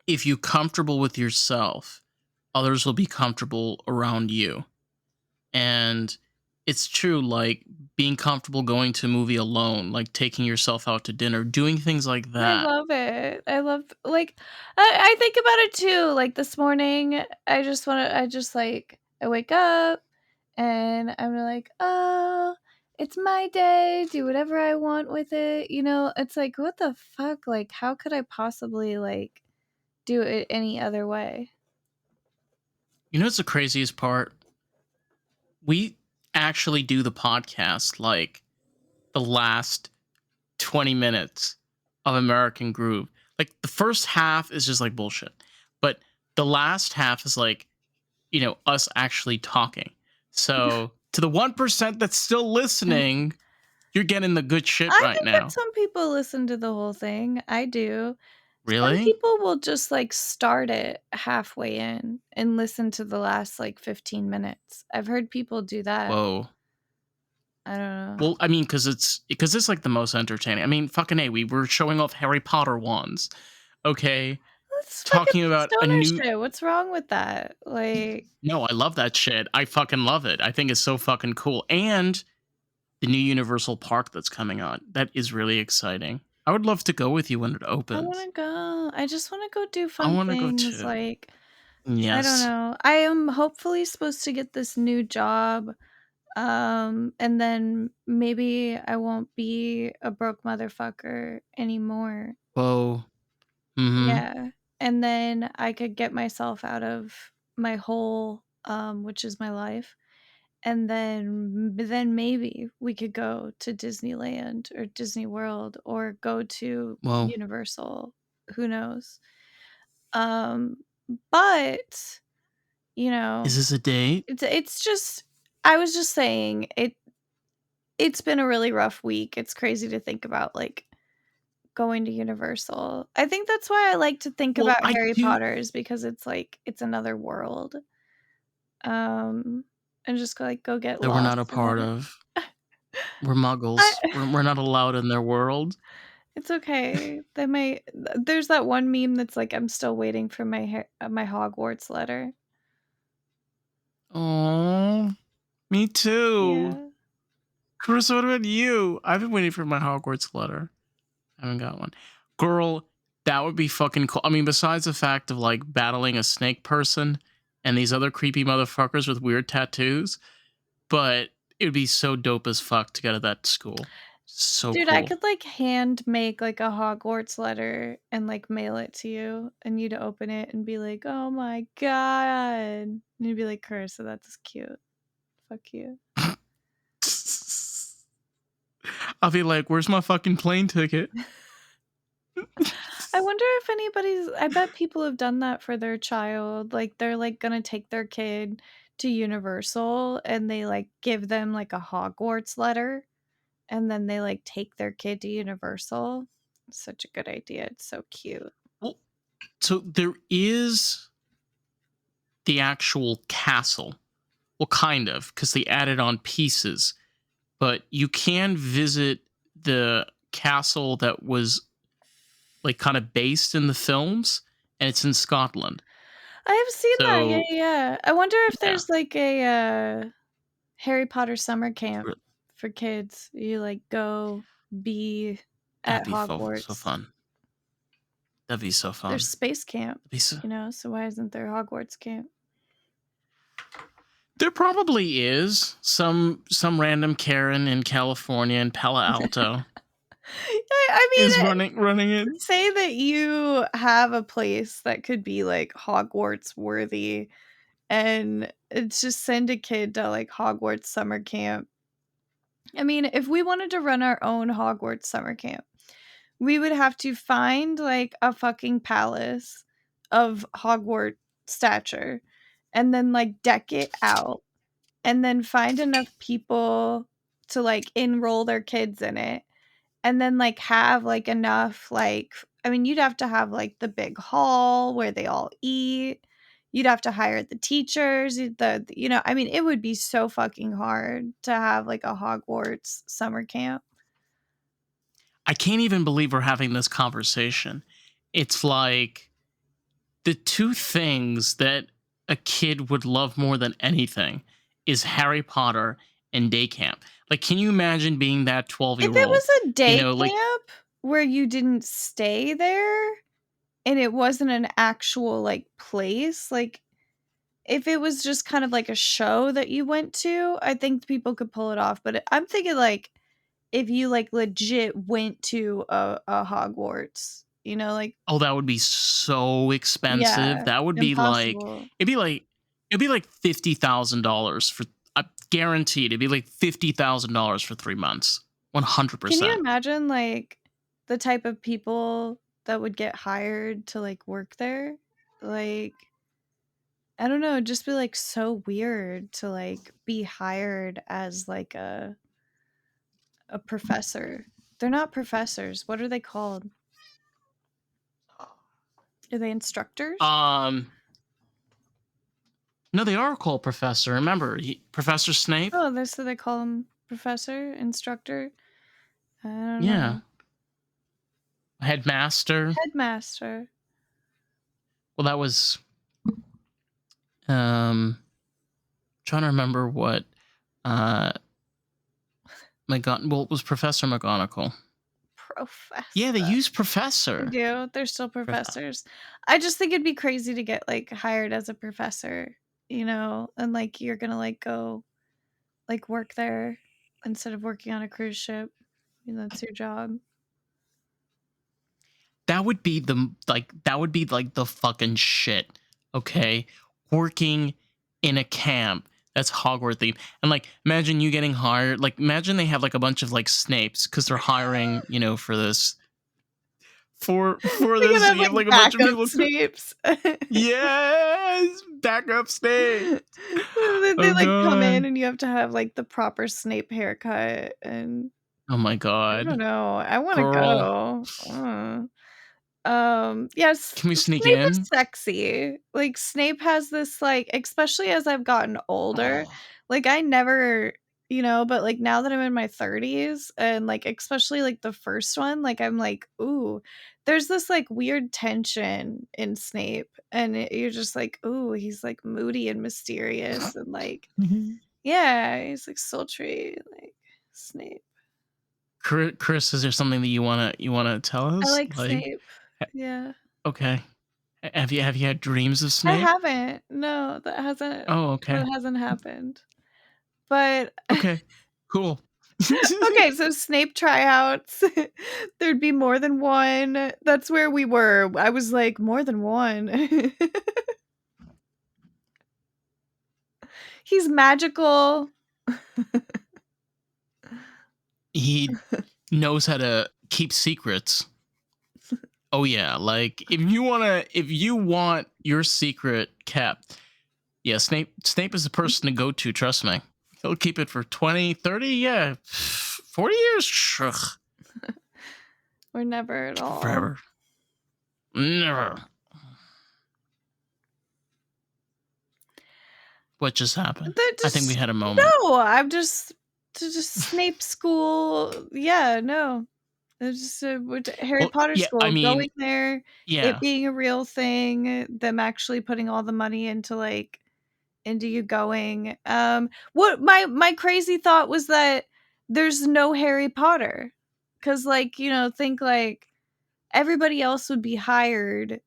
if you're comfortable with yourself, others will be comfortable around you. And it's true, like being comfortable going to a movie alone, like taking yourself out to dinner, doing things like I that. love it. I love, like, I think about it too, like, this morning, I just, like, I wake up and I'm like, "Oh, it's my day, do whatever I want with it," It's like, "What the fuck?" Like, how could I possibly, like, do it any other way? You know what's the craziest part? We actually do the podcast like the last 20 minutes of American Groove. Like the first half is just like bullshit. But the last half is like, us actually talking. So to the 1% that's still listening, you're getting the good shit I right think that now. some people listen to the whole thing, I do. Some Really? people will just, like, start it halfway in and listen to the last, like, 15 minutes. I've heard people do that. Whoa. I don't know. Well, I mean, because it's like the most entertaining. I mean, fucking a, we were showing off Harry Potter wands. Okay, That's fucking talking about a stoner new. shit, what's wrong with that? Like, No, I love that shit. I fucking love it. I think it's so fucking cool. And the new Universal Park that's coming on. That is really exciting. I would love to go with you when it I opens. wanna go. I just wanna go do I fun want to go things, too. like, I don't Yes. know. I am hopefully supposed to get this new job, and then maybe I won't be a broke motherfucker anymore. Whoa. Mm-hmm. Yeah, and then I could get myself out of my hole, which is my life, and then maybe we could go to Disneyland or Disney World or go to Whoa. Universal, who knows? Um, but, you Is know, this a date? it's just I was just saying, it's been a really rough week. It's crazy to think about, like, going to Universal. I think that's why I like to think Well, about I Harry do. Potter is because it's like it's another world, um, and just go, like, go get That we're not a lost in part it. of. We're I muggles. We're not allowed in their world. It's okay. They might there's that one meme that's like, "I'm still waiting for my Hogwarts letter." Oh, me too. Yeah. Carissa, what about you? I've been waiting for my Hogwarts letter. I haven't got one. Girl, that would be fucking cool. I mean, besides the fact of like battling a snake person and these other creepy motherfuckers with weird tattoos, but it would be so dope as fuck to go to that school. So Dude, I cool. could, like, hand make, like, a Hogwarts letter and, like, mail it to you, and you'd open it and be like, "Oh my god." And you'd be like, "Carissa, that's cute. Fuck you." I'll be like, where's my fucking plane ticket? I wonder wonder if anybody's I bet people have done that for their child, like, they're, like, gonna take their kid to Universal, and they, like, give them, like, a Hogwarts letter, and then they, like, take their kid to Universal. Such a good idea, it's so cute. Well, so there is the actual castle. Well, kind of, because they added on pieces. But you can visit the castle that was like kind of based in the films, and it's in Scotland. I have seen that, yeah, So yeah, yeah. I wonder if yeah, there's, like, Harry Potter summer camp for kids. You, like, go be that'd at be so Hogwarts. fun. That'd be so There's fun. space camp, That'd be so, so why isn't there Hogwarts camp? there probably is some random Karen in California in Palo Alto I is mean, running it. say that you have a place that could be, like, Hogwarts worthy, and it's just send a kid to, like, Hogwarts summer camp. I mean, if we wanted to run our own Hogwarts summer camp, we would have to find, like, a fucking palace of Hogwarts stature, and then, like, deck it out, and then find enough people to, like, enroll their kids in it, and then, like, have, like, enough, like I mean, you'd have to have, like, the big hall where they all eat. You'd have to hire the teachers, I mean, it would be so fucking hard to have, like, a Hogwarts summer camp. I can't even believe we're having this conversation. It's like the two things that a kid would love more than anything is Harry Potter and day camp. Like, can you imagine being that 12 If year it old? was a You day know, like, camp where you didn't stay there and it wasn't an actual, like, place, like, if it was just kind of like a show that you went to, I think people could pull it off, but I'm thinking, like, if you, like, legit went to a Hogwarts, like oh, that would be so expensive. yeah, That would be like, impossible. it'd be like, it'd be like $50,000 for, I guaranteed it'd be like $50,000 for 3 months. Can you 100%. imagine, like, the type of people that would get hired to, like, work there? Like, I don't know, it'd just be, like, so weird to, like, be hired as, like, a professor. They're not professors, what are they called? Are they instructors? Um, no, they are called Professor. Remember, Professor Snape? Oh, they call them professor, instructor? I don't Yeah. know. Headmaster. Headmaster. Well, that was trying to remember what uh well, it was Professor McGonagall. Yeah, they Professor. use They Professor. do, they're still Prof- professors. I just think it'd be crazy to get, like, hired as a professor, and, like, you're gonna, like, go, like, work there instead of working on a cruise ship, that's your job. that would be like the fucking shit. Okay, working in a camp that's Hogwarts themed, and like imagine you getting hired. Like imagine they have like a bunch of like Snapes because they're hiring, for this for They could this. So have, you have like, like a bunch of backup people. Snapes. Yes, backup Snape. They, Oh like, come in god. and you have to have, like, the proper Snape haircut, and Oh my I don't god. know, I wanna Girl, go. Yes, can we sneak Snape is in? sexy. Like, Snape has this, like especially as I've gotten older, Oh. like, I never but, like, now that I'm in my 30s and, like, especially, like, the first one, like, I'm like, "Ooh." There's this, like, weird tension in Snape, and you're just like, "Ooh, he's, like, moody and mysterious," and, like yeah, he's, like, sultry, like, Snape. Chris, is there something that you wanna tell I us? like Like, Snape. ha- Yeah. okay, have you had dreams of I Snape? haven't. No, Oh, that okay, hasn't happened. But okay, cool. okay, so Snape tryouts, there'd be more than one. That's where we were. I was like, "More than one?" He's magical. He knows how to keep secrets. Oh yeah, like if you want your secret kept, yeah, Snape is the person to go to, trust me. He'll keep it for 20, 30, yeah, 40 years, Or never at all. forever. Never. What just happened? That I think we just had a moment. no, I'm just Snape school. Yeah, no. It's just went to Harry Well, Potter yeah, I school, mean, going there, it yeah. being a real thing, them actually putting all the money into, like, into you going. What my crazy thought was that there's no Harry Potter, because like, think, like, everybody else would be hired,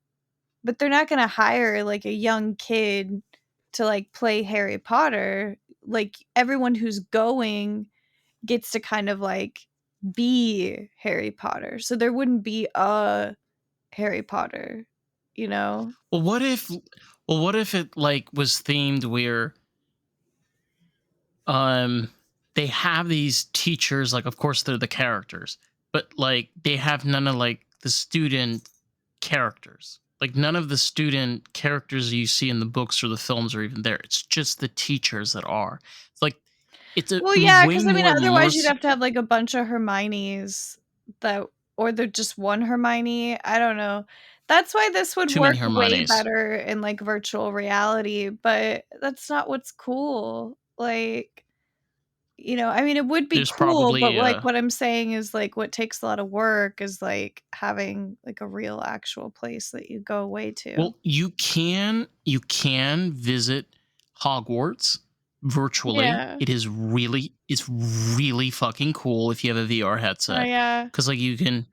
but they're not gonna hire, like, a young kid to, like, play Harry Potter. Like, everyone who's going gets to kind of, like, be Harry Potter, so there wouldn't be a Harry Potter, you know? Well, what if it like was themed where um they have these teachers, like of course they're the characters, but like they have none of like the student characters. Like none of the student characters you see in the books or the films are even there. It's just the teachers that are. It's like it's a Well, yeah, way because I mean, more otherwise you'd immersive. have to have, like, a bunch of Hermiones that or they're just one Hermione, I don't know. That's why this would Too many work way Hermiones. better in, like, virtual reality, but that's not what's cool. Like, I mean, it would be There's cool, but, probably like, what I'm saying is, like, what takes a lot of work is, like, having, like, a real actual place that you go away to. well, you can visit Hogwarts virtually. Yeah. It's really fucking cool if you have a VR Oh, headset, yeah. because like you could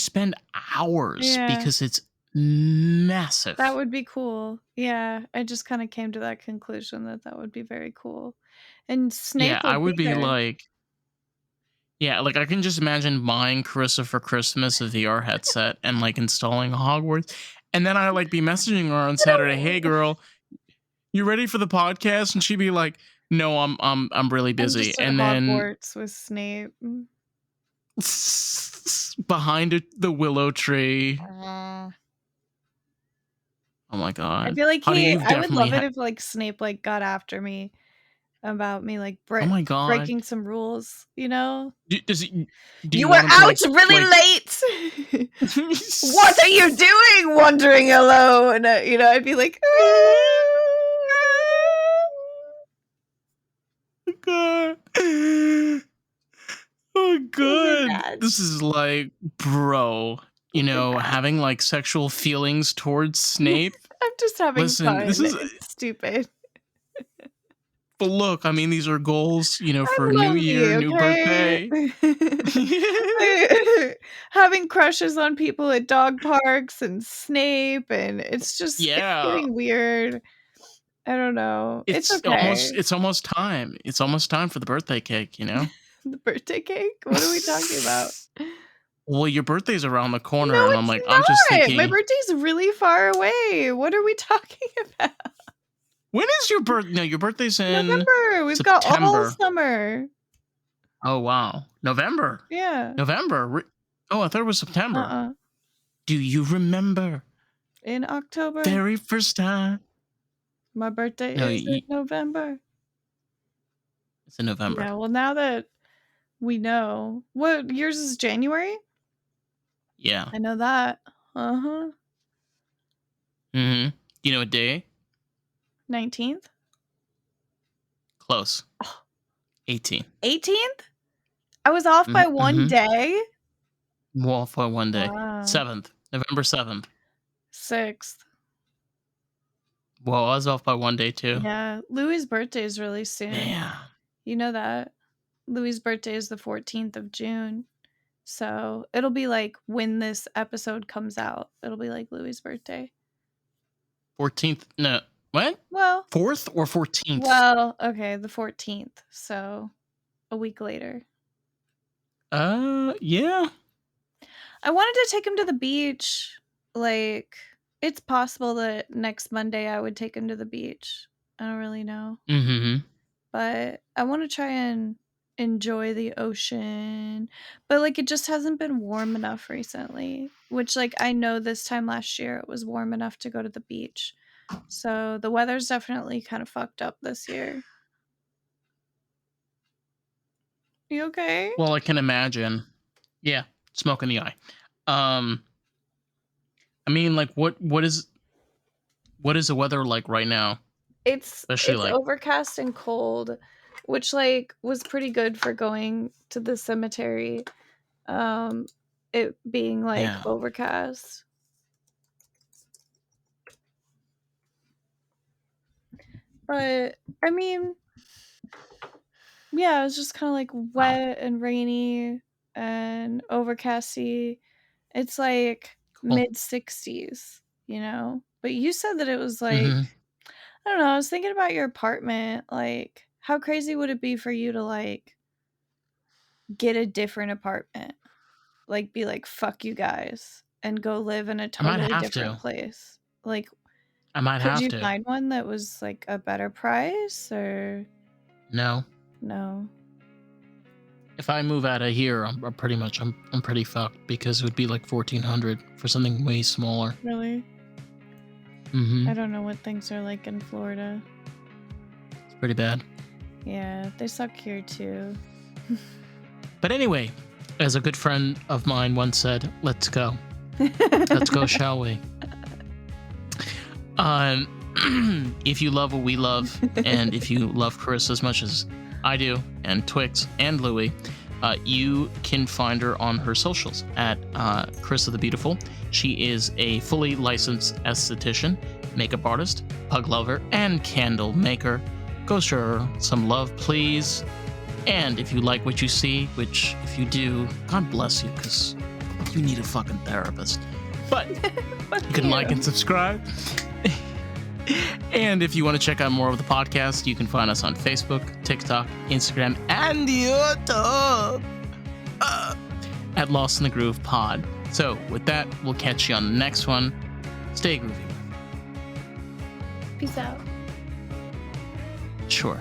spend hours Yeah. because it's That massive. would be cool. Yeah, I just kinda came to that conclusion that that would be very cool. And Yeah, Snape I would would be be there. like, yeah, like I can just imagine buying Carissa for Christmas a VR headset and like installing Hogwarts, and then I like be messaging her on I Saturday, "Hey don't girl, you ready for the podcast?" And she'd be like, "No, I'm really I'm busy." just at And then Hogwarts with Snape. behind the willow tree. Aw. Oh my I god, feel like honey, you've I would definitely love it had. if, like, Snape, like, got after me about me, like, Oh my god, breaking some rules, you know? does he? Do you "You were want him to out really like? late! What are you doing wandering alone?" I'd be like, God. Oh Super god, bad. this is like, bro. Super bad. Having like sexual feelings towards Snape. I'm just having Listen, this fun. is. It's stupid. But look, I mean, these are goals, for I'm new year, lonely, new okay? birthday. Having crushes on people at dog parks and Snape, and it's Yeah, getting weird. I don't know. It's okay. it's almost time. It's almost time for the birthday cake. The birthday cake? What are we talking about? Well, your birthday's around the No, corner, and I'm it's like, I'm just not. My thinking, birthday's really far away. What are we talking about? when is your birth? No, your birthday's in November. We've got all September. summer. Oh wow, November. Yeah. November. Oh, I thought it was September. Uh-uh. Do you remember In October. very first time? My birthday No, is in November. it's in November. Yeah, well, now that we know. What yours is January? Yeah. I know that. Uh-huh. Mm-hmm. You know what day? 19th? Close. Oh, 18. 18th? I was off by one Mm-hmm. day? Well, for one day. Wow. 7th. November 7th. 6th. Well, I was off by one day too. Yeah, Louis' birthday is really soon. Damn. You know that? Louis' birthday is the 14th of June. So, it'll be, like, when this episode comes out, it'll be, like, Louis' birthday. 14th. No. What? Well 4th or 14th? well, okay, the 14th, so a week later. Yeah. I wanted to take him to the beach. Like, it's possible that next Monday I would take him to the beach. I don't really know. Mm-hmm. But I want to try and enjoy the ocean. But, like, it just hasn't been warm enough recently, which, like, I know this time last year it was warm enough to go to the beach. So the weather's definitely kind of fucked up this year. You okay? Well, I can imagine. Yeah, smoke in the eye. Um, I mean, like, what is the weather like right now? Especially It's like, overcast and cold, which, like, was pretty good for going to the cemetery, um, it being, like, yeah, overcast. But, I mean, yeah, it was just kinda, like, wow, wet and rainy and overcasty. It's, like, cool. mid-60s, you know? But you said that it was, like, Mm-hmm. I don't know, I was thinking about your apartment, like, how crazy would it be for you to, like, get a different apartment? Like, be like, "Fuck you guys," and go live in a I might totally have different to. place. Like, I might could have you to. find one that was, like, a better price or No, no? if I move out of here, I'm pretty much I'm pretty fucked because it would be like 1,400 for something way smaller. Really? Mm-hmm. I don't know what things are like in Florida. It's pretty bad. Yeah, they suck here too. But anyway, as a good friend of mine once said, "Let's go, let's go, shall we?" Um, if you love what we love, and if you love Karissa as much as I do, and Twix and Louie, you can find her on her socials at Karissa the Beautiful. She is a fully licensed esthetician, makeup artist, pug lover, and candle maker. Go show her some love, please. And if you like what you see, which if you do, God bless you, because you need a fucking therapist. But you can like and subscribe. And if you want to check out more of the podcast, you can find us on Facebook, TikTok, Instagram, and YouTube at Lost in the Groove Pod. So with that, we'll catch you on the next one. Stay groovy. Peace out. Sure.